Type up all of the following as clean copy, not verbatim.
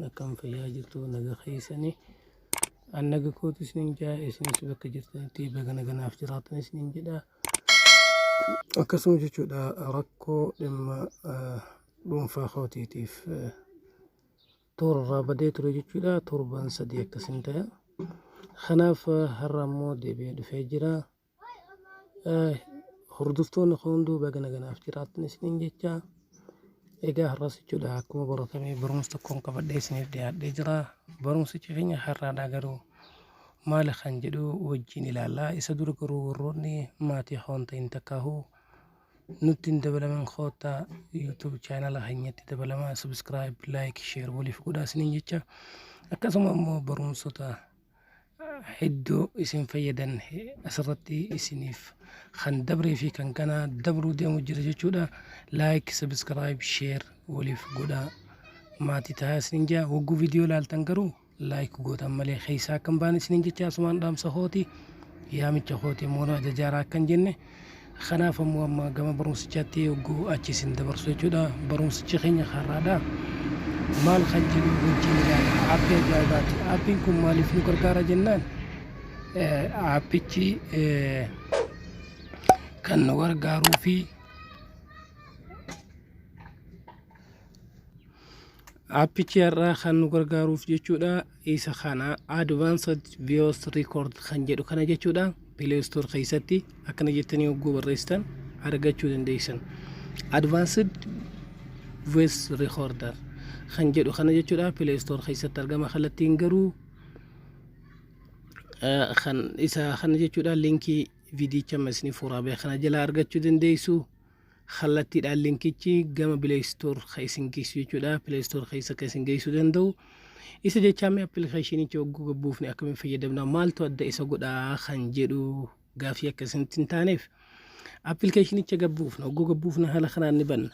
akkam fayyaa jirtu naga keessanii an naga kootu isiniin jaa isinis bakka jirtanitti baga naganaaf jiraatan isiniin jedha akkasuma jechuudha rakkoo dhimma dhuunfaa kootiitiif toorraa badee ture jechuudha torban sadii akkasin ta'e kanaaf har'a immoo deebi'ee dhufee jira hordoftoonni hunduu baga naganaaf jiraatan isiniin jecha egaa har'as jechuudha akkuma baratame barumsa tokkoon qabadhee isiniif dhiyaadhee jira barumsichi keenya har'aadhaa garuu maal kan jedhu wajjin ilaallaa isa dura garuu warroonni maatii hoonta hin takkaahu nutti hin dabalaman koota YouTube channel keenyatti dabalamaa subscribe like share waliif godhaa isiniin jecha akkasuma immoo barumsota hedduu isin fayyadan asirratti isiniif kan dabree fi kan kana dabruu deemu jira jechuudha like subscribe share waliif godhaa maatii ta'a isiniin jaa wagguu viidiyoo laaltan garuu like gootan malee keessaa kan baan isiniin jecha asumaan dhaamsa hooti yaamicha hooti moona ajajaaraa kan jenne kanaaf ammoo amma gama barumsichaatti wagguu achi isin dabarsu jechuudha barumsichi keenya har'aadha maal kan jedhu wajjin ilaala aappii ajaa'ibaati aappiin kun maaliif nu gargaara jennaan aappichi kan nu gargaaruu fi aappichi har'aa kan nu gargaaruuf jechuudha isa kana advanced voice record kan jedhu kana jechuudha Play Store keessatti akkana jettanii wagguu barreessitan argachuu dandeessan advanced voice recorder kan jedhu kana jechuudha Play Store keessatti argama kallattiin garuu kan isa kana jechuudha linkii viidiyocha masni furaabe kana jala argachuu dandeessu kallattiidhaan linkichi gama Play Store keessin geessu jechuudha Play Store keessa keessin geessuu danda'u isa jecha mee appilikeeshinicha wagguu gabbuufne akkamiin fayyadamna maaltu adda isa godhaa kan jedhu gaafii akkasitti hin taaneef appilikeeshinicha gabbuufna wagguu gabbuufna haala kanaan ni banna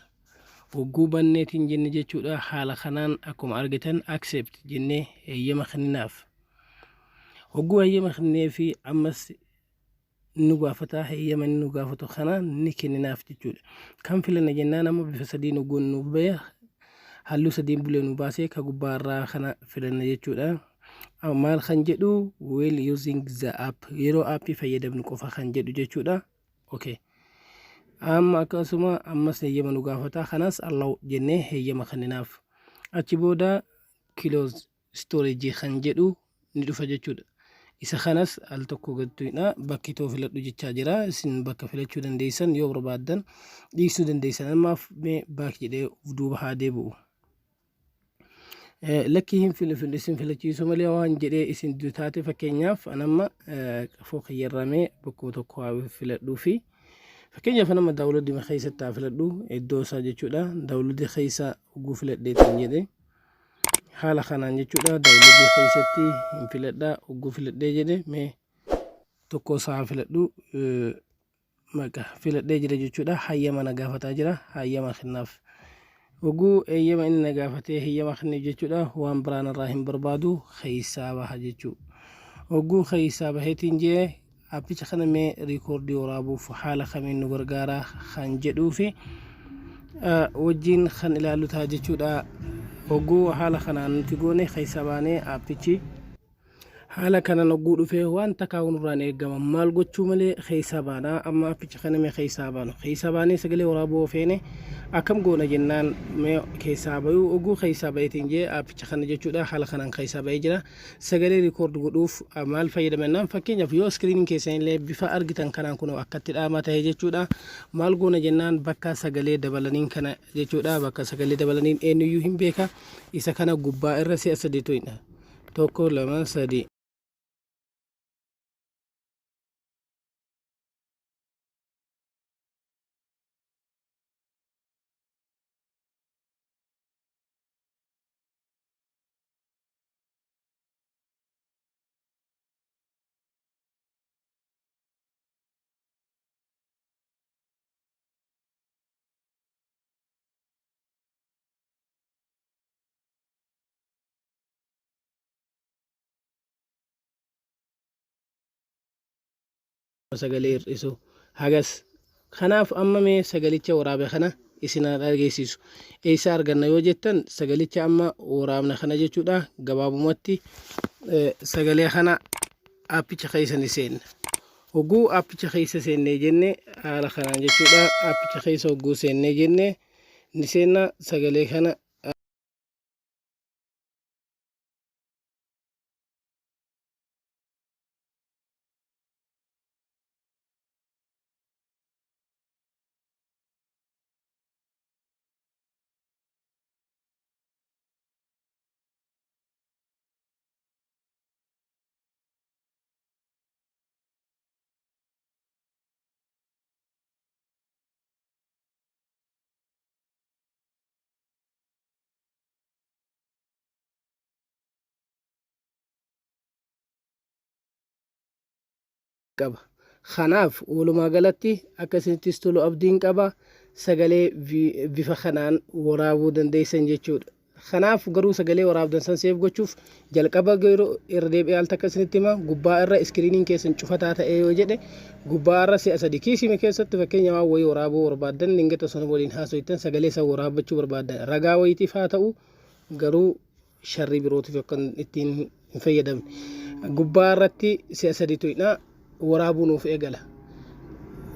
wagguu banneetiin jenne jechuudha haala kanaan akkuma argitan accept jennee eeyyama kenninaaf wagguu eeyyama kennee fi ammas nu gaafata eeyyama nu gaafatu kana ni kenninaaf jechuudha kan filanna jennaan amma bifa sadii nu goonu baya halluu sadiin bulee nu baasee ka gubbaarraa kana filanna jechuudha maal kan jedhu while using the app yeroo aappii fayyadamnu qofa kan jedhu jechuudha okay amma akkasuma ammas eeyyama nu gaafata kanas allow jennee eeyyama kenninaaf achi booda close storage kan jedhu ni dhufa jechuudha isa kanas al tokko gadtuina bakki too filadhu jechaa jira isin bakka filachuu dandeessan yoo barbaadan dhiisuu dandeessan ammaaf mee baak jedhee duuba haa deebi'u lakki hin isin filachiisu malee waan jedhee isin dutaate fakkeenyaaf anamma qafoo xiyyaramee bakkoo tokko haa filadhuu fi fakkeenyaaf anamma daawulodii keessatti haa filadhu iddoo isaa jechuudha daawulodii keessa ugguu filadheetiin jedhe haala kanaan jechuudha daawulodii keessatti hin filadha ugguu filadhee jedhe mee tokko isaa filadhu maqaa filadhee jira jechuudha hayyama na gaafataa jira hayyama kennaaf wagguu eeyyama inni na gaafatee hayyama kenneef jechuudha waan biraan irraa hin barbaadu keessaa baha jechuu wagguu keessaa baheetiin jee aappicha kana mee riikoordii waraabuuf haala kamiin nu gargaara kan jedhuu fi wajjin kan ilaallu ta'a jechuudha wagguu haala kanaan nuti goone keessaa baanee aappichi haala kana nogguu dhufee waan takkaawun irraan eegama maal gochuu malee keessaa baanaa amma aappicha kana mee keessaa baanu keessaa baanee sagalee waraabuu feene akkam goona jennaan mee keessaa bayuu wagguu keessaa bayeetiin jee aappicha kana jechuudha haala kanaan keessaa bayee jira sagalee rikoord godhuuf maal fayyadamnaan fakkeenyaaf yoo iskiriiniin keessan illee bifa argitan kanaan kun akkatti dhaamaa ta'e jechuudha maal goona jennaan bakka sagalee dabalaniin kana jechuudha bakka sagalee dabalaniin eenyuyyuu hin beeka isa kana gubbaa irra si'a sadii to'ina tokko lama sadii sagalee hir'isu hagas kanaaf amma mee sagalicha waraabe kana isin dhageessisu. Eessa arganna yoo jettan sagalicha amma waraabna kana jechuudha. Gabaabumatti sagalee kana aappicha keessa ni seenna. Hogguu aappicha keessa seennee jenne haala kanaan jechuudha. Aappicha keessa hogguu seennee jenne ni seenna sagalee kana qaba. Kanaaf walumaa galatti akkasittis tolu abdiin qaba sagalee bifa kanaan waraabuu dandeessan jechuudha. Kanaaf garuu sagalee waraabdan san seef gochuuf jalqaba yeroo irra deebi'ee al takka isinitti hima gubbaa irra iskiriiniin keessan cufataa ta'ee yoo jedhe gubbaa irra si'a sadi kiisime keessatti fakkeenya waan wayii waraabuu barbaadan lingata sun waliin haasoftan sagalee san waraabbachuu barbaadan ragaa wayitiif haa ta'u garuu sharrii birootiif akkan ittiin hin fayyadamne gubbaa irratti si'a sadi tuyna waraabuu nuuf eegala.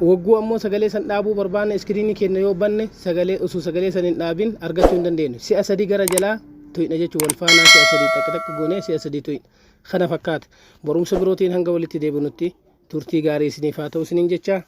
Wagguu ammoo sagalee san dhaabuu barbaanne iskiriinii kenna yoo banne sagalee osoo sagalee san hin dhaabin argachuu hin dandeenyu. Si'a sadi gara jalaa tuyna jechuun wal faanaa si'a sadi takka goonee si'a sadi tuyna. Kana fakkaata. Barumsa birootiin hanga walitti deebinutti turtii gaarii isiniif haa ta'u isiniin jecha.